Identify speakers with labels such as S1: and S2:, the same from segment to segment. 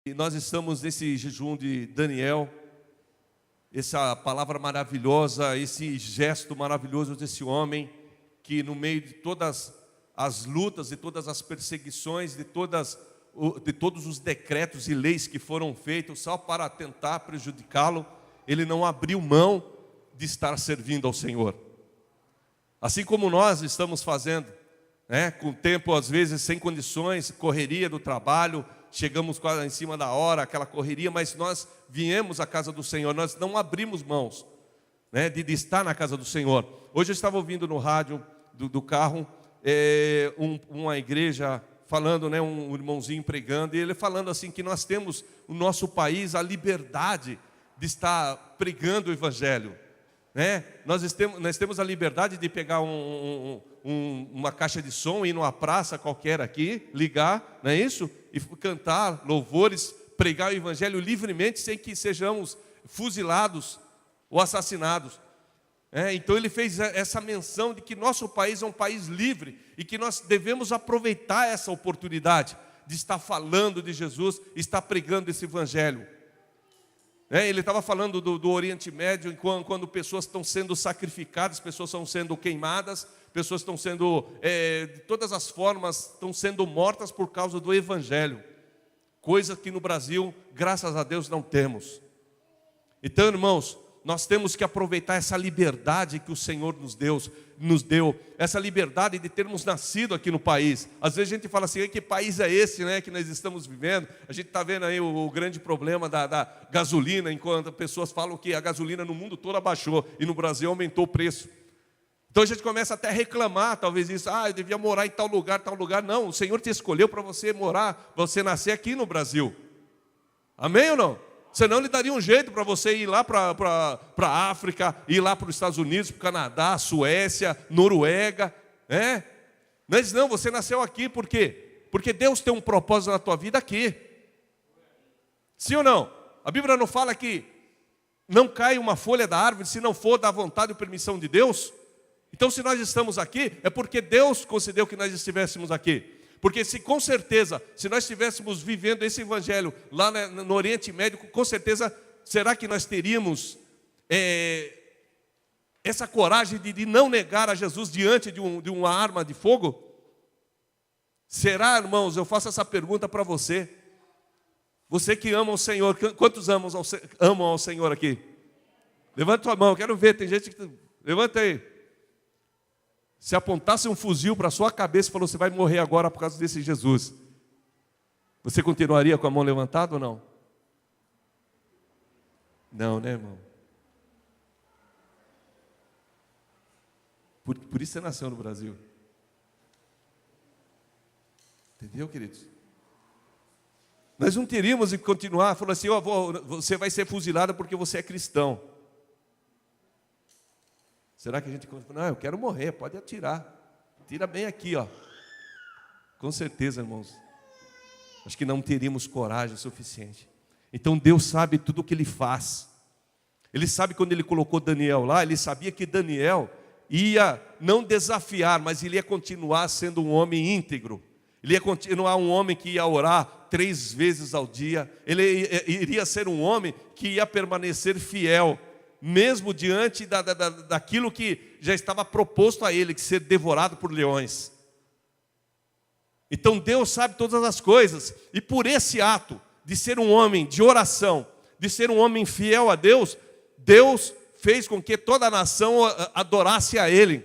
S1: E nós estamos nesse jejum de Daniel, essa palavra maravilhosa, esse gesto maravilhoso desse homem, que no meio de todas as lutas, de todas as perseguições, de todos os decretos e leis que foram feitos só para tentar prejudicá-lo, ele não abriu mão de estar servindo ao Senhor. Assim como nós estamos fazendo, com o tempo às vezes sem condições, correria do trabalho, chegamos quase em cima da hora, aquela correria, mas nós viemos à casa do Senhor, nós não abrimos mãos de estar na casa do Senhor. Hoje eu estava ouvindo no rádio do carro, uma igreja falando, um irmãozinho pregando, e ele falando assim que nós temos no nosso país a liberdade de estar pregando o Evangelho. Nós temos a liberdade de pegar uma caixa de som, ir numa praça qualquer aqui, ligar, não é isso? E cantar louvores, pregar o Evangelho livremente, sem que sejamos fuzilados ou assassinados. Então ele fez essa menção de que nosso país é um país livre e que nós devemos aproveitar essa oportunidade de estar falando de Jesus, estar pregando esse Evangelho. Ele estava falando do Oriente Médio, quando pessoas estão sendo sacrificadas, pessoas estão sendo queimadas, pessoas estão sendo, de todas as formas, estão sendo mortas por causa do Evangelho. Coisa que no Brasil, graças a Deus, não temos. Então, irmãos, nós temos que aproveitar essa liberdade que o Senhor nos deu, essa liberdade de termos nascido aqui no país. Às vezes a gente fala assim, que país é esse que nós estamos vivendo? A gente está vendo aí o grande problema da gasolina, enquanto pessoas falam que a gasolina no mundo todo abaixou e no Brasil aumentou o preço. Então a gente começa até a reclamar, talvez isso, eu devia morar em tal lugar. Não, o Senhor te escolheu para você morar, você nascer aqui no Brasil. Amém ou não? Senão ele daria um jeito para você ir lá para a África, ir lá para os Estados Unidos, para o Canadá, Suécia, Noruega. Mas não, você nasceu aqui, por quê? Porque Deus tem um propósito na tua vida aqui. Sim ou não? A Bíblia não fala que não cai uma folha da árvore se não for da vontade e permissão de Deus? Então se nós estamos aqui, é porque Deus concedeu que nós estivéssemos aqui. Porque com certeza, se nós estivéssemos vivendo esse Evangelho lá no Oriente Médio, com certeza, será que nós teríamos essa coragem de não negar a Jesus diante de uma arma de fogo? Será, irmãos, eu faço essa pergunta para você. Você que ama o Senhor, quantos amam ao Senhor aqui? Levanta a mão, eu quero ver, tem gente que... Levanta aí. Se apontasse um fuzil para a sua cabeça e falou, você vai morrer agora por causa desse Jesus, você continuaria com a mão levantada ou não? Não, irmão? Por isso você nasceu no Brasil. Entendeu, queridos? Nós não teríamos que continuar, falando assim, você vai ser fuzilado porque você é cristão. Será que a gente... Não, eu quero morrer, pode atirar. Tira bem aqui, ó. Com certeza, irmãos. Acho que não teríamos coragem suficiente. Então Deus sabe tudo o que Ele faz. Ele sabe quando Ele colocou Daniel lá, Ele sabia que Daniel ia não desafiar, mas ele ia continuar sendo um homem íntegro. Ele ia continuar um homem que ia orar 3 vezes ao dia. Ele iria ser um homem que ia permanecer fiel, mesmo diante daquilo que já estava proposto a ele, que ser devorado por leões. Então Deus sabe todas as coisas, e por esse ato de ser um homem de oração, de ser um homem fiel a Deus, Deus fez com que toda a nação adorasse a Ele.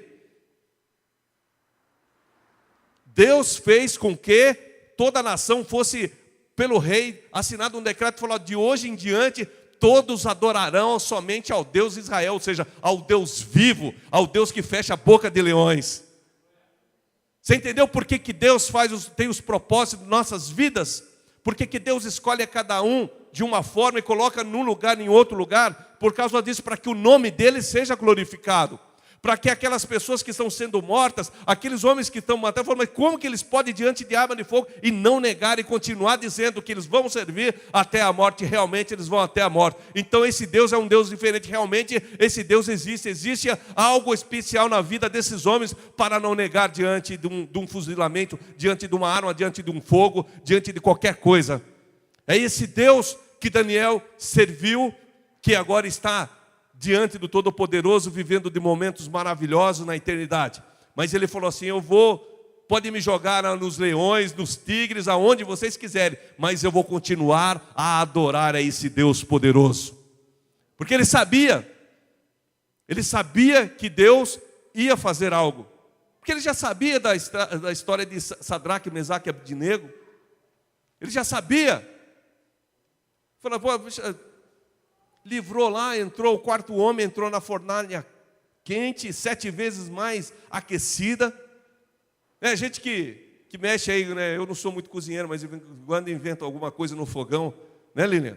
S1: Deus fez com que toda a nação fosse, pelo rei, assinado um decreto, falou, de hoje em diante, todos adorarão somente ao Deus de Israel, ou seja, ao Deus vivo, ao Deus que fecha a boca de leões. Você entendeu por que Deus tem os propósitos de nossas vidas? Por que Deus escolhe a cada um de uma forma e coloca num lugar, em outro lugar? Por causa disso, para que o nome dele seja glorificado. Para que aquelas pessoas que estão sendo mortas, aqueles homens que estão matando, falam, mas como que eles podem diante de arma de fogo e não negar e continuar dizendo que eles vão servir até a morte? Realmente eles vão até a morte. Então esse Deus é um Deus diferente, realmente esse Deus existe algo especial na vida desses homens para não negar diante de um fuzilamento, diante de uma arma, diante de um fogo, diante de qualquer coisa. É esse Deus que Daniel serviu, que agora está diante do Todo-Poderoso, vivendo de momentos maravilhosos na eternidade. Mas ele falou assim, pode me jogar nos leões, nos tigres, aonde vocês quiserem, mas eu vou continuar a adorar a esse Deus poderoso. Porque ele sabia que Deus ia fazer algo. Porque ele já sabia da história de Sadraque, Mesaque e Abdenego. Ele já sabia. Falou, livrou lá, o quarto homem entrou na fornalha quente, 7 vezes mais aquecida. É gente que mexe aí, né? Eu não sou muito cozinheiro, mas quando invento alguma coisa no fogão, né, Lilian?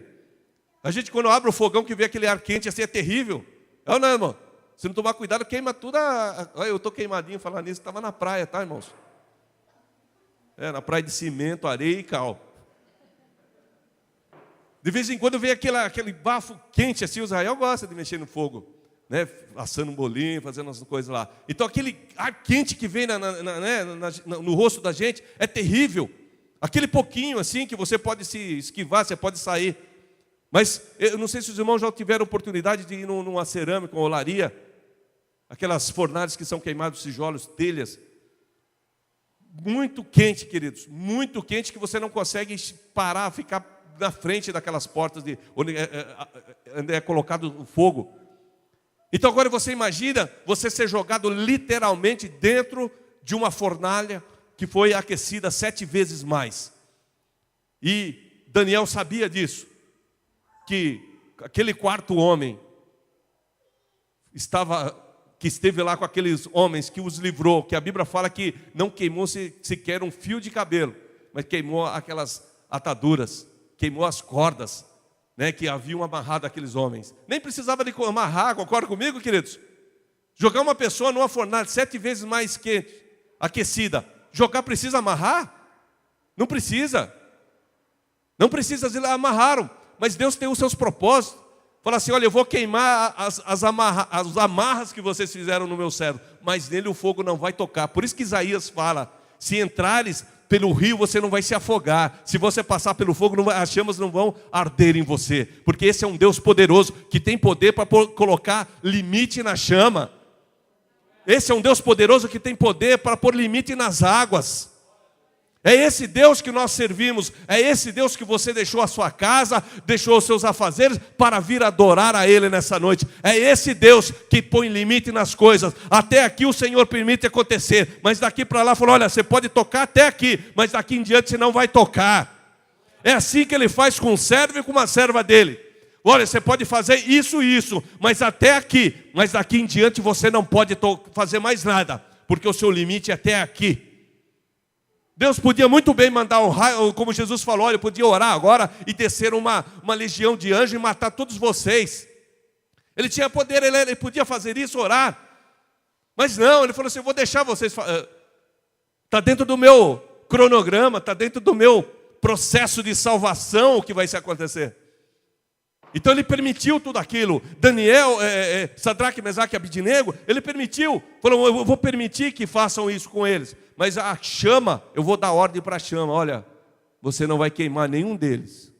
S1: A gente, quando abre o fogão, que vê aquele ar quente assim, é terrível. É ou não, irmão? Se não tomar cuidado, queima tudo. Olha, eu estou queimadinho falando nisso, estava na praia, tá, irmãos? Na praia de cimento, areia e cal. De vez em quando vem aquele bafo quente assim, o Israel gosta de mexer no fogo, né? Assando um bolinho, fazendo as coisas lá. Então aquele ar quente que vem no rosto da gente é terrível. Aquele pouquinho assim que você pode se esquivar, você pode sair. Mas eu não sei se os irmãos já tiveram oportunidade de ir numa cerâmica, uma olaria, aquelas fornalhas que são queimados, tijolos, telhas. Muito quente, queridos, muito quente, que você não consegue parar, ficar na frente daquelas portas onde é colocado o fogo. Então agora você imagina você ser jogado literalmente dentro de uma fornalha que foi aquecida 7 vezes mais. E Daniel sabia disso, que aquele quarto homem que esteve lá com aqueles homens, que os livrou, que a Bíblia fala que não queimou sequer um fio de cabelo, mas queimou aquelas ataduras, queimou as cordas, né, que haviam amarrado aqueles homens. Nem precisava de amarrar, concorda comigo, queridos? Jogar uma pessoa numa fornalha 7 vezes mais quente, aquecida, precisa amarrar? Não precisa. Não precisa, eles amarraram. Mas Deus tem os seus propósitos. Fala assim, olha, eu vou queimar as amarras que vocês fizeram no meu servo, mas nele o fogo não vai tocar. Por isso que Isaías fala, se entrares pelo rio, você não vai se afogar. Se você passar pelo fogo, as chamas não vão arder em você. Porque esse é um Deus poderoso, que tem poder para colocar limite na chama. Esse é um Deus poderoso que tem poder para pôr limite nas águas. É esse Deus que nós servimos, é esse Deus que você deixou a sua casa, deixou os seus afazeres para vir adorar a Ele nessa noite. É esse Deus que põe limite nas coisas. Até aqui o Senhor permite acontecer, mas daqui para lá falou, olha, você pode tocar até aqui, mas daqui em diante você não vai tocar. É assim que Ele faz com um servo e com uma serva dele. Olha, você pode fazer isso, mas até aqui, mas daqui em diante você não pode fazer mais nada, porque o seu limite é até aqui. Deus podia muito bem mandar um raio, como Jesus falou, olha, podia orar agora e descer uma legião de anjos e matar todos vocês. Ele tinha poder, ele podia fazer isso, orar. Mas não, ele falou assim, eu vou deixar vocês. Está dentro do meu cronograma, está dentro do meu processo de salvação o que vai se acontecer. Então ele permitiu tudo aquilo. Daniel, Sadraque, Mesaque e Abdenego, ele permitiu. Falou, eu vou permitir que façam isso com eles. Mas a chama, eu vou dar ordem para a chama. Olha, você não vai queimar nenhum deles.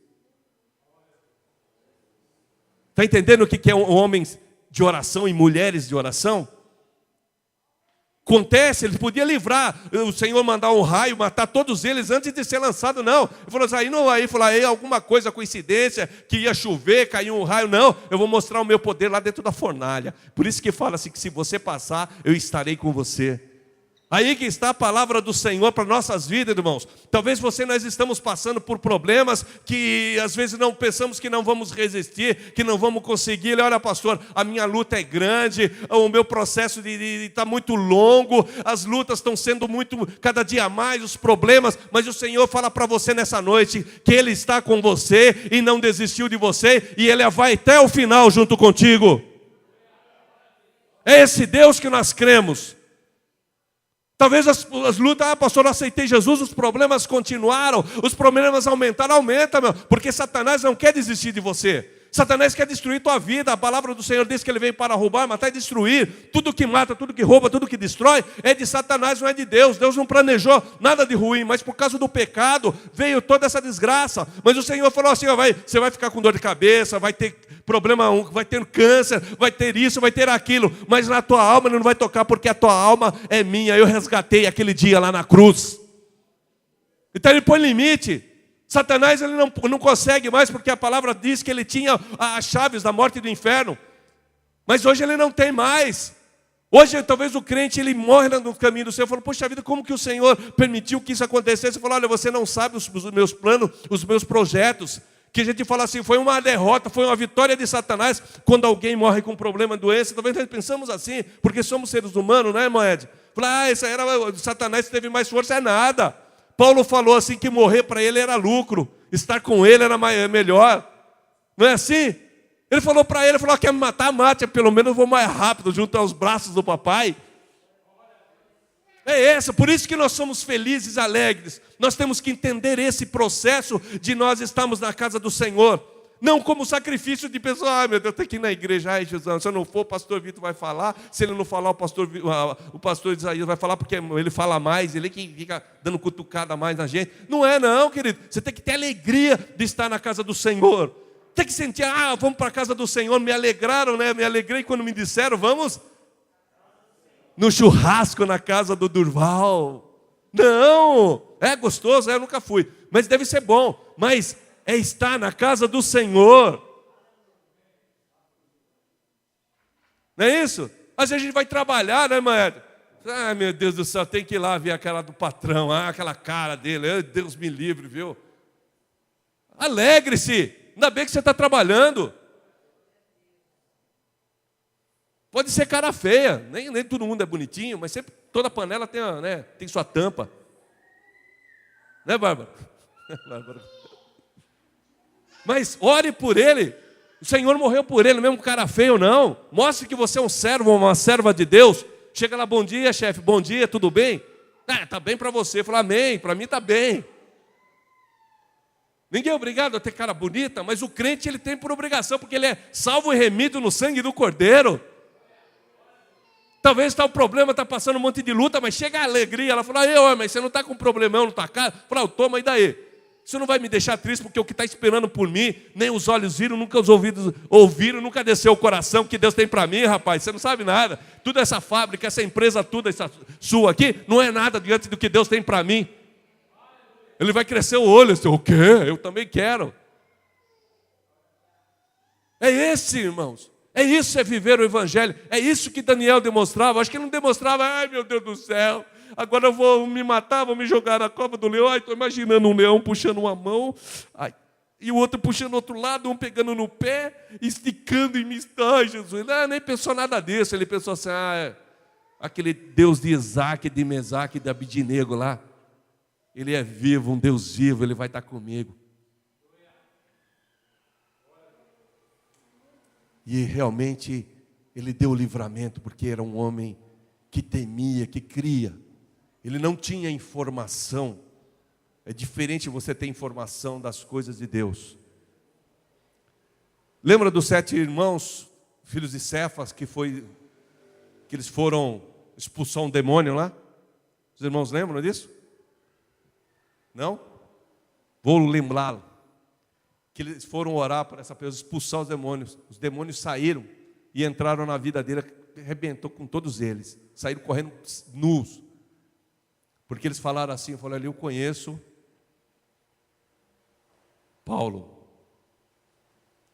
S1: Está entendendo o que é homens de oração e mulheres de oração? Acontece, ele podia livrar, o Senhor mandar um raio, matar todos eles antes de ser lançado, não. Ele falou assim, aí alguma coisa, coincidência, que ia chover, caiu um raio, não. Eu vou mostrar o meu poder lá dentro da fornalha. Por isso que fala assim, que se você passar, eu estarei com você. Aí que está a palavra do Senhor para nossas vidas, irmãos. Talvez nós estamos passando por problemas que às vezes não pensamos que não vamos resistir, que não vamos conseguir. Olha, pastor, a minha luta é grande, o meu processo está muito longo, as lutas estão sendo cada dia mais, os problemas, mas o Senhor fala para você nessa noite que Ele está com você e não desistiu de você e Ele vai até o final junto contigo. É esse Deus que nós cremos. Talvez as lutas, pastor, eu aceitei Jesus, os problemas continuaram, os problemas aumentaram, aumenta, meu, porque Satanás não quer desistir de você. Satanás quer destruir tua vida. A palavra do Senhor diz que ele veio para roubar, matar e destruir. Tudo que mata, tudo que rouba, tudo que destrói é de Satanás, não é de Deus. Deus não planejou nada de ruim, mas por causa do pecado veio toda essa desgraça. Mas o Senhor falou assim, ó, você vai ficar com dor de cabeça, vai ter problema, vai ter câncer, vai ter isso, vai ter aquilo, mas na tua alma não vai tocar, porque a tua alma é minha. Eu resgatei aquele dia lá na cruz. Então ele põe limite. Satanás ele não consegue mais, porque a palavra diz que ele tinha as chaves da morte e do inferno. Mas hoje ele não tem mais. Hoje talvez o crente ele morre no caminho do Senhor. Falou, poxa vida, como que o Senhor permitiu que isso acontecesse? Você falou, olha, você não sabe os meus planos, os meus projetos. Que a gente fala assim, foi uma derrota, foi uma vitória de Satanás quando alguém morre com problema, doença. Talvez nós pensamos assim, porque somos seres humanos, não é, Moed? Fala, isso era Satanás teve mais força, é nada. Paulo falou assim que morrer para ele era lucro, estar com ele era melhor. Não é assim? Ele falou para ele, quer me matar, mate, pelo menos eu vou mais rápido, junto aos braços do papai. É essa, por isso que nós somos felizes e alegres. Nós temos que entender esse processo de nós estarmos na casa do Senhor. Não como sacrifício de pessoa, meu Deus, tem que ir na igreja, ai Jesus, se eu não for, o pastor Vitor vai falar, se ele não falar, o pastor Isaías vai falar, porque ele fala mais, ele que fica dando cutucada mais na gente. Não é não, querido, você tem que ter alegria de estar na casa do Senhor. Tem que sentir, vamos para a casa do Senhor, me alegraram, né? Me alegrei quando me disseram, vamos no churrasco na casa do Durval. Não, é gostoso, eu nunca fui, mas deve ser bom, mas é estar na casa do Senhor. Não é isso? Às vezes a gente vai trabalhar, né, Maed? Meu Deus do céu, tem que ir lá ver aquela do patrão, aquela cara dele, Deus me livre, viu? Alegre-se, ainda bem que você está trabalhando. Pode ser cara feia, nem todo mundo é bonitinho, mas sempre toda panela tem sua tampa. Né, Bárbara? Bárbara. Mas ore por ele. O Senhor morreu por ele, mesmo cara feio não. Mostre que você é um servo ou uma serva de Deus. Chega lá, bom dia, chefe, bom dia, tudo bem? Tá bem para você. Fala, amém, para mim tá bem. Ninguém é obrigado a ter cara bonita, mas o crente ele tem por obrigação, porque ele é salvo e remido no sangue do Cordeiro. Talvez está o problema, está passando um monte de luta, mas chega a alegria. Ela fala, mas você não está com problemão na tua cara? Fala, toma, e daí? Isso não vai me deixar triste, porque o que está esperando por mim, nem os olhos viram, nunca os ouvidos ouviram, nunca desceu o coração que Deus tem para mim, rapaz. Você não sabe nada. Toda essa fábrica, essa empresa, tudo essa sua aqui, não é nada diante do que Deus tem para mim. Ele vai crescer o olho, assim, o quê? Eu também quero. É esse, irmãos. É isso, é viver o Evangelho. É isso que Daniel demonstrava. Acho que ele não demonstrava, ai meu Deus do céu, agora eu vou me matar, vou me jogar na cova do leão. Ai, estou imaginando um leão puxando uma mão, e o outro puxando o outro lado, um pegando no pé, esticando e me... Ai, Jesus, ele nem pensou nada disso. Ele pensou assim, aquele Deus de Isaac, de Mesaque, de Abidinego lá, ele é vivo, um Deus vivo, ele vai estar comigo. E realmente ele deu o livramento, porque era um homem que temia, que cria. Ele não tinha informação. É diferente você ter informação das coisas de Deus. Lembra dos 7 irmãos, filhos de Cefas, que eles foram expulsar um demônio lá? Os irmãos lembram disso? Não? Vou lembrá-lo. Que eles foram orar para essa pessoa, expulsar os demônios saíram e entraram na vida dele, arrebentou com todos eles, saíram correndo nus, porque eles falaram assim, eu conheço Paulo,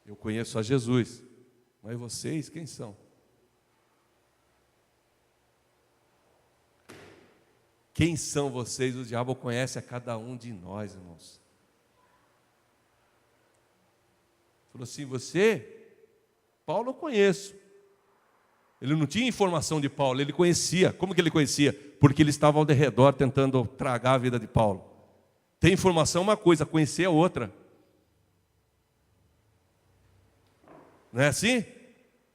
S1: eu conheço a Jesus, mas vocês quem são? Quem são vocês? O diabo conhece a cada um de nós, irmãos. Falou assim, Paulo eu conheço. Ele não tinha informação de Paulo, ele conhecia. Como que ele conhecia? Porque ele estava ao redor tentando tragar a vida de Paulo. Ter informação é uma coisa, conhecer é outra. Não é assim?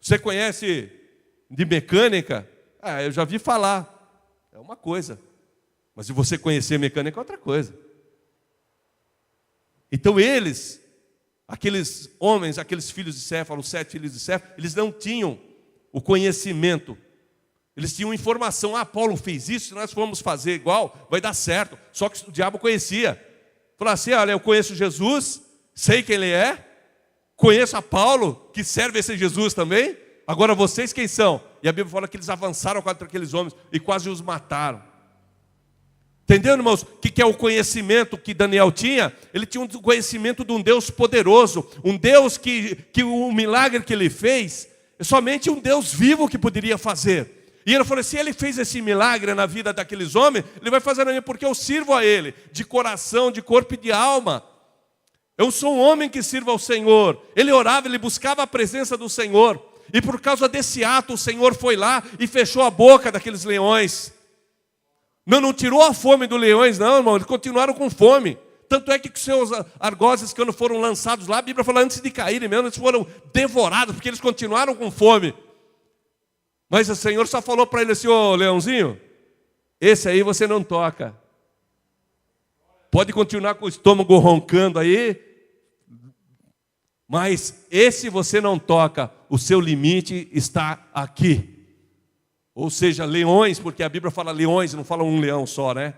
S1: Você conhece de mecânica? Eu já vi falar. É uma coisa. Mas se você conhecer mecânica é outra coisa. Então eles Aqueles homens, aqueles filhos de Céfalo, os 7 filhos de Céfalo, eles não tinham o conhecimento. Eles tinham informação. Paulo fez isso, se nós formos fazer igual, vai dar certo. Só que o diabo conhecia. Falou assim, olha, eu conheço Jesus, sei quem ele é, conheço a Paulo, que serve esse Jesus também. Agora vocês quem são? E a Bíblia fala que eles avançaram contra aqueles homens e quase os mataram. Entendeu, irmãos? O que é o conhecimento que Daniel tinha? Ele tinha um conhecimento de um Deus poderoso, um Deus que o milagre que ele fez, somente um Deus vivo que poderia fazer. E ele falou, se ele fez esse milagre na vida daqueles homens, ele vai fazer na minha, porque eu sirvo a ele, de coração, de corpo e de alma. Eu sou um homem que sirva ao Senhor. Ele orava, ele buscava a presença do Senhor. E por causa desse ato, o Senhor foi lá e fechou a boca daqueles leões. Não tirou a fome dos leões, não, irmão. Eles continuaram com fome. Tanto é que os seus argozes, quando foram lançados lá, a Bíblia fala, antes de caírem mesmo, eles foram devorados, porque eles continuaram com fome. Mas o Senhor só falou para ele assim, ô leãozinho, esse aí você não toca. Pode continuar com o estômago roncando aí, mas esse você não toca, o seu limite está aqui. Ou seja, leões, porque a Bíblia fala leões, não fala um leão só, né?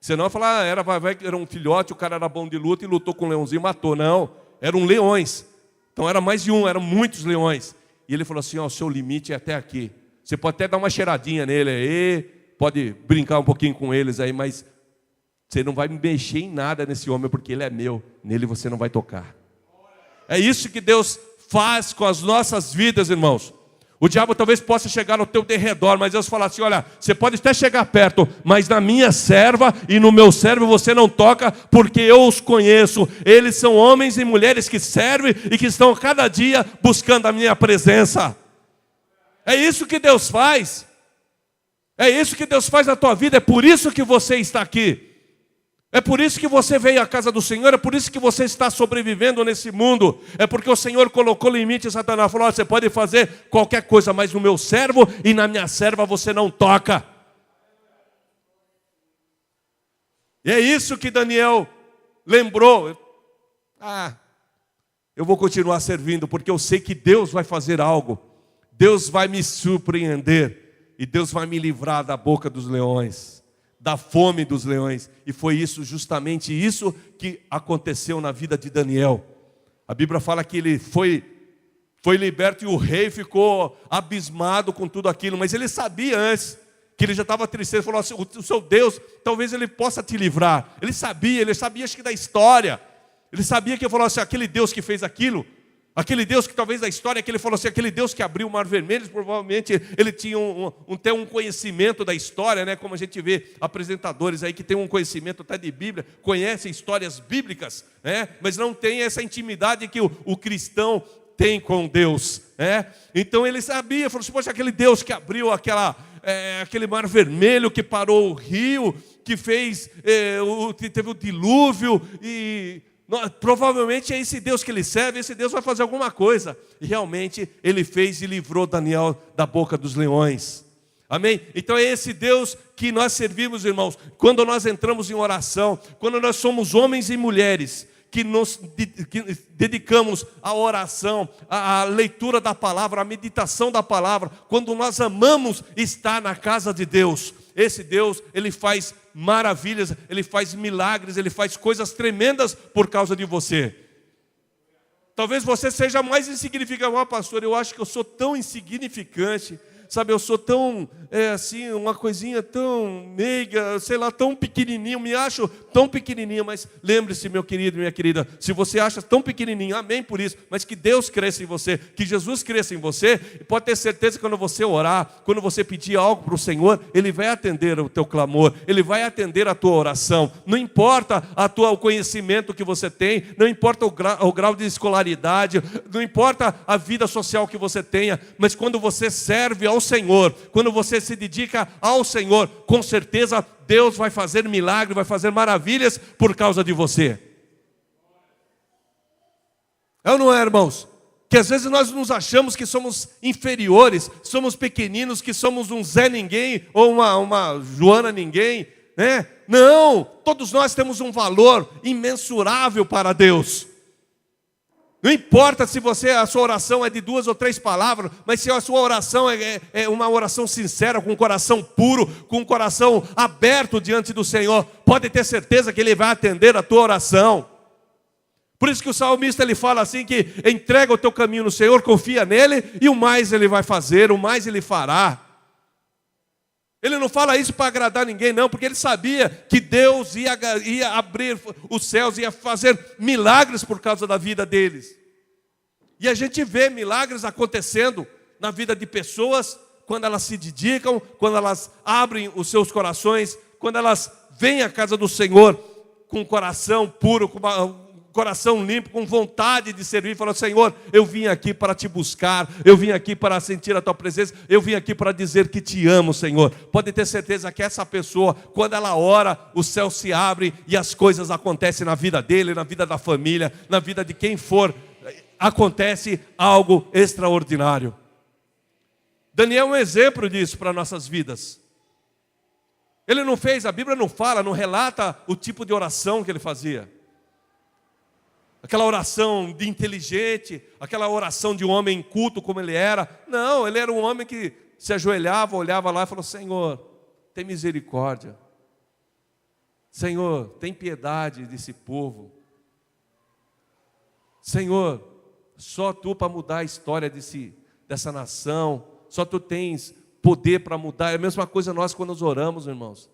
S1: Senão fala, era um filhote, o cara era bom de luta e lutou com um leãozinho e matou. Não, eram leões. Então era mais de um, eram muitos leões. E ele falou assim, o seu limite é até aqui. Você pode até dar uma cheiradinha nele aí, pode brincar um pouquinho com eles aí, mas você não vai mexer em nada nesse homem, porque ele é meu, nele você não vai tocar. É isso que Deus faz com as nossas vidas, irmãos. O diabo talvez possa chegar no teu derredor, mas Deus fala assim, olha, você pode até chegar perto, mas na minha serva e no meu servo você não toca, porque eu os conheço. Eles são homens e mulheres que servem e que estão cada dia buscando a minha presença. É isso que Deus faz. É isso que Deus faz na tua vida, é por isso que você está aqui. É por isso que você veio à casa do Senhor, é por isso que você está sobrevivendo nesse mundo. É porque o Senhor colocou limite a Satanás. Falou, você pode fazer qualquer coisa, mas no meu servo e na minha serva você não toca. E é isso que Daniel lembrou. Eu vou continuar servindo, porque eu sei que Deus vai fazer algo. Deus vai me surpreender. E Deus vai me livrar da boca dos leões, da fome dos leões. E foi isso, justamente isso que aconteceu na vida de Daniel. A Bíblia fala que ele foi liberto e o rei ficou abismado com tudo aquilo. Mas ele sabia antes que ele já estava triste. Ele falou assim, o seu Deus, talvez ele possa te livrar. Ele sabia acho que da história. Ele sabia que ele falou assim, aquele Deus que fez aquilo, aquele Deus que talvez da história, que ele falou assim, aquele Deus que abriu o mar vermelho, provavelmente ele tinha até um conhecimento da história, né? Como a gente vê apresentadores aí que tem um conhecimento até de Bíblia, conhecem histórias bíblicas, né? Mas não tem essa intimidade que o cristão tem com Deus, né? Então ele sabia, falou assim, poxa, aquele Deus que abriu aquele mar vermelho, que parou o rio, que fez, teve o dilúvio e... provavelmente é esse Deus que ele serve, esse Deus vai fazer alguma coisa. E realmente ele fez e livrou Daniel da boca dos leões. Amém? Então é esse Deus que nós servimos, irmãos. Quando nós entramos em oração, quando nós somos homens e mulheres que dedicamos à oração, à leitura da palavra, à meditação da palavra, quando nós amamos estar na casa de Deus, esse Deus, ele faz maravilhas, ele faz milagres, ele faz coisas tremendas por causa de você. Talvez você seja mais insignificante. Pastor, eu acho que eu sou tão insignificante, sabe, eu sou tão, assim, uma coisinha tão meiga, sei lá, tão pequenininho, me acho tão pequenininho, mas lembre-se, meu querido, minha querida, se você acha tão pequenininho, amém por isso, mas que Deus cresça em você, que Jesus cresça em você, e pode ter certeza que quando você orar, quando você pedir algo para o Senhor, Ele vai atender o teu clamor, Ele vai atender a tua oração, não importa o conhecimento que você tem, não importa o grau de escolaridade, não importa a vida social que você tenha, mas quando você serve ao Senhor, quando você se dedica ao Senhor, com certeza Deus vai fazer milagre, vai fazer maravilhas por causa de você. É ou não é, irmãos? Que às vezes nós nos achamos que somos inferiores, somos pequeninos, que somos um Zé Ninguém ou uma Joana Ninguém, né? Não, todos nós temos um valor imensurável para Deus. Não importa se a sua oração é de 2 ou 3 palavras, mas se a sua oração é uma oração sincera, com um coração puro, com um coração aberto diante do Senhor, pode ter certeza que Ele vai atender a tua oração. Por isso que o salmista ele fala assim, que entrega o teu caminho no Senhor, confia nele, e o mais Ele vai fazer, o mais Ele fará. Ele não fala isso para agradar ninguém, não, porque ele sabia que Deus ia abrir os céus, ia fazer milagres por causa da vida deles. E a gente vê milagres acontecendo na vida de pessoas, quando elas se dedicam, quando elas abrem os seus corações, quando elas vêm à casa do Senhor com um coração puro, com coração limpo, com vontade de servir, falou: Senhor, eu vim aqui para te buscar, eu vim aqui para sentir a tua presença, eu vim aqui para dizer que te amo, Senhor. Pode ter certeza que essa pessoa, quando ela ora, o céu se abre e as coisas acontecem na vida dele, na vida da família, na vida de quem for, acontece algo extraordinário. Daniel é um exemplo disso para nossas vidas. Ele não fez, a Bíblia não fala, não relata o tipo de oração que ele fazia. Aquela oração de inteligente, aquela oração de um homem culto como ele era. Não, ele era um homem que se ajoelhava, olhava lá e falou: Senhor, tem misericórdia. Senhor, tem piedade desse povo. Senhor, só Tu para mudar a história dessa nação. Só Tu tens poder para mudar. É a mesma coisa nós quando nos oramos, irmãos.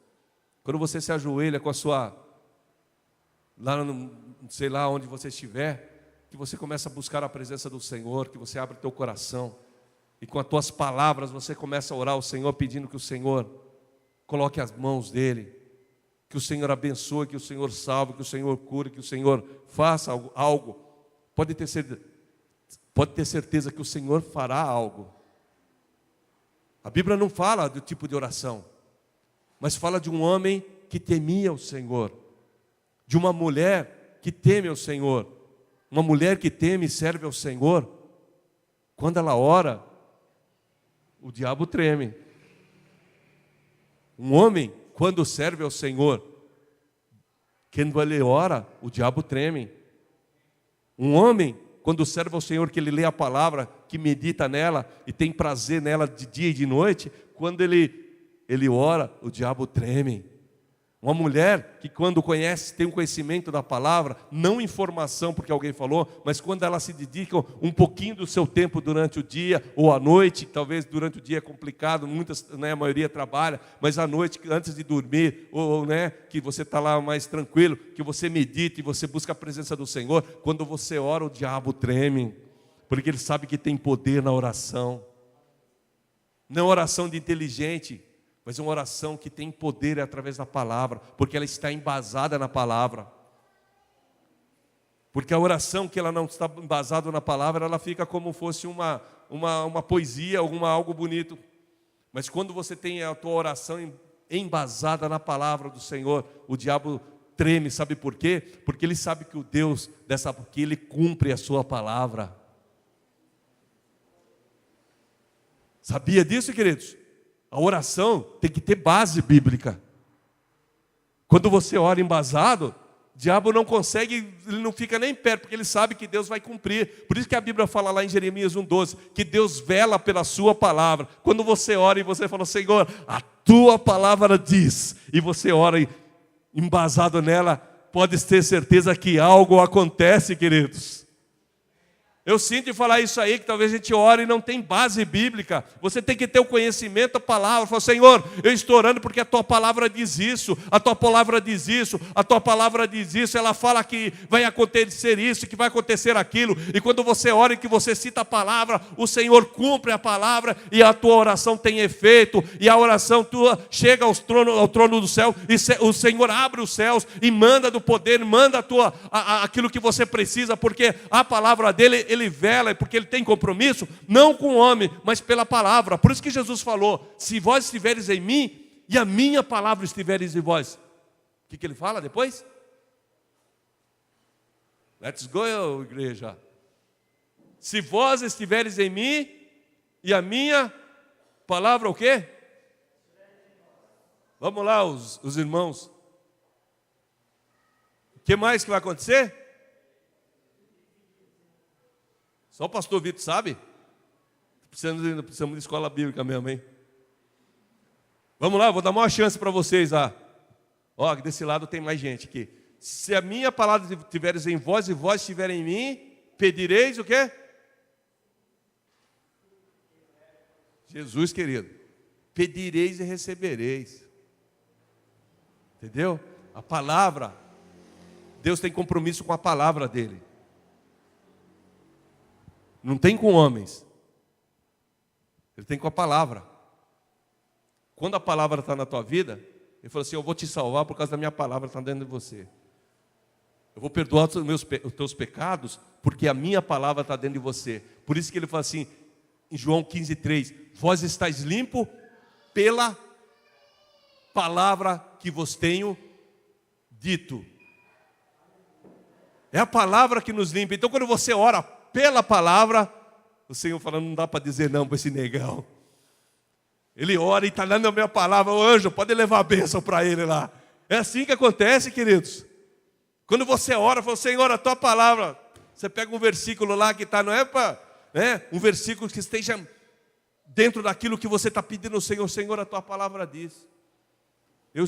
S1: Quando você se ajoelha com a sua... lá no... sei lá onde você estiver, que você começa a buscar a presença do Senhor, que você abre o teu coração, e com as tuas palavras você começa a orar ao Senhor, pedindo que o Senhor coloque as mãos dEle, que o Senhor abençoe, que o Senhor salve, que o Senhor cure, que o Senhor faça algo. Pode ter certeza que o Senhor fará algo. A Bíblia não fala do tipo de oração, mas fala de um homem que temia o Senhor, de uma mulher que teme ao Senhor. Uma mulher que teme e serve ao Senhor, quando ela ora, o diabo treme. Um homem, quando serve ao Senhor, quando ele ora, o diabo treme. Um homem, quando serve ao Senhor, que ele lê a palavra, que medita nela e tem prazer nela de dia e de noite, quando ele ora, o diabo treme. Uma mulher que quando conhece, tem um conhecimento da palavra, não informação porque alguém falou, mas quando ela se dedica um pouquinho do seu tempo durante o dia ou à noite, talvez durante o dia é complicado, a maioria trabalha, mas à noite, antes de dormir, ou que você está lá mais tranquilo, que você medite e você busca a presença do Senhor, quando você ora, o diabo treme, porque ele sabe que tem poder na oração. Não oração de inteligente, mas uma oração que tem poder através da palavra, porque ela está embasada na palavra. Porque a oração que ela não está embasada na palavra, ela fica como fosse uma poesia, algo bonito. Mas quando você tem a tua oração embasada na palavra do Senhor, o diabo treme, sabe por quê? Porque ele sabe que o Deus que ele cumpre a sua palavra. Sabia disso, queridos? A oração tem que ter base bíblica. Quando você ora embasado, o diabo não consegue, ele não fica nem perto, porque ele sabe que Deus vai cumprir. Por isso que a Bíblia fala lá em Jeremias 1,12, que Deus vela pela sua palavra. Quando você ora e você fala: Senhor, a tua palavra diz, e você ora embasado nela, pode ter certeza que algo acontece, queridos. Eu sinto em falar isso aí, que talvez a gente ore e não tem base bíblica. Você tem que ter o conhecimento da palavra. Fala: Senhor, eu estou orando porque a tua palavra diz isso, a tua palavra diz isso, a tua palavra diz isso. Ela fala que vai acontecer isso, que vai acontecer aquilo. E quando você ora e que você cita a palavra, o Senhor cumpre a palavra e a tua oração tem efeito. E a oração tua chega ao trono do céu, e o Senhor abre os céus e manda do poder, manda aquilo que você precisa, porque a palavra dele, ele vela, porque ele tem compromisso, não com o homem, mas pela palavra. Por isso que Jesus falou: se vós estiveres em mim, e a minha palavra estiveres em vós. O que ele fala depois? Let's go, igreja. Se vós estiveres em mim, e a minha palavra o quê? Vamos lá, os irmãos. O que mais que vai acontecer? Só o pastor Vitor sabe? Precisamos de escola bíblica mesmo, hein? Vamos lá, vou dar uma chance para vocês lá. Ó, desse lado tem mais gente aqui. Se a minha palavra estiveres em vós e vós estiverem em mim, pedireis o quê? Jesus, querido. Pedireis e recebereis. Entendeu? A palavra. Deus tem compromisso com a palavra dele. Não tem com homens. Ele tem com a palavra. Quando a palavra está na tua vida, ele falou assim, eu vou te salvar por causa da minha palavra que está dentro de você. Eu vou perdoar os teus pecados, porque a minha palavra está dentro de você. Por isso que ele fala assim, em João 15:3, vós estáis limpo pela palavra que vos tenho dito. É a palavra que nos limpa. Então quando você ora pela palavra, o Senhor fala, não dá para dizer não para esse negão. Ele ora e está dando a minha palavra, o anjo, pode levar a bênção para ele lá. É assim que acontece, queridos. Quando você ora, fala, Senhor, a tua palavra. Você pega um versículo lá que está, não é para, né, um versículo que esteja dentro daquilo que você está pedindo ao Senhor. Senhor, a tua palavra diz. Eu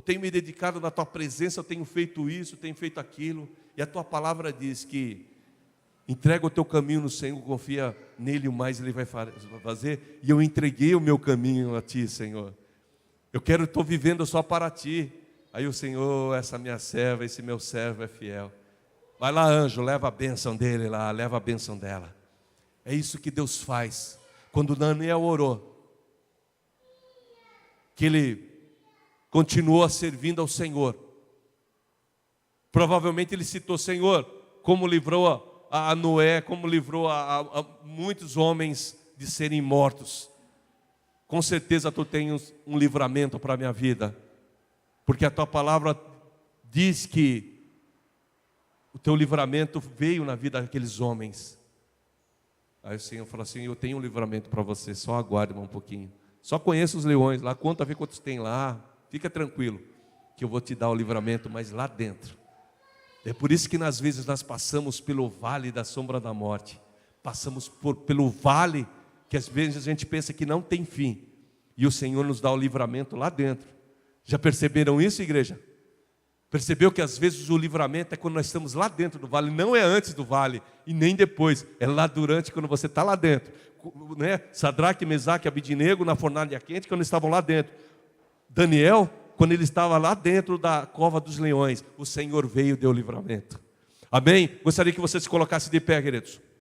S1: tenho me dedicado na tua presença, eu tenho feito isso, tenho feito aquilo. E a tua palavra diz que entrega o teu caminho no Senhor, confia nele, o mais ele vai fazer. E eu entreguei o meu caminho a ti, Senhor. Estou vivendo só para ti. Aí o Senhor, essa minha serva, esse meu servo é fiel. Vai lá, anjo, leva a bênção dele lá, leva a bênção dela. É isso que Deus faz. Quando Daniel orou, que ele continuou servindo ao Senhor. Provavelmente ele citou, Senhor, como livrou a Noé, como livrou a muitos homens de serem mortos. Com certeza tu tens um livramento para a minha vida. Porque a tua palavra diz que o teu livramento veio na vida daqueles homens. Aí o Senhor falou assim, eu tenho um livramento para você, só aguarde um pouquinho. Só conheça os leões lá, conta, vê quantos tem lá. Fica tranquilo, que eu vou te dar o livramento, mas lá dentro. É por isso que às vezes nós passamos pelo vale da sombra da morte. Passamos pelo vale que às vezes a gente pensa que não tem fim. E o Senhor nos dá o livramento lá dentro. Já perceberam isso, igreja? Percebeu que às vezes o livramento é quando nós estamos lá dentro do vale, não é antes do vale e nem depois, é lá durante, quando você está lá dentro, né? Sadraque, Mesaque e Abidnego na fornalha quente, quando estavam lá dentro. Daniel, quando ele estava lá dentro da cova dos leões, o Senhor veio e deu livramento. Amém? Gostaria que você se colocasse de pé, queridos.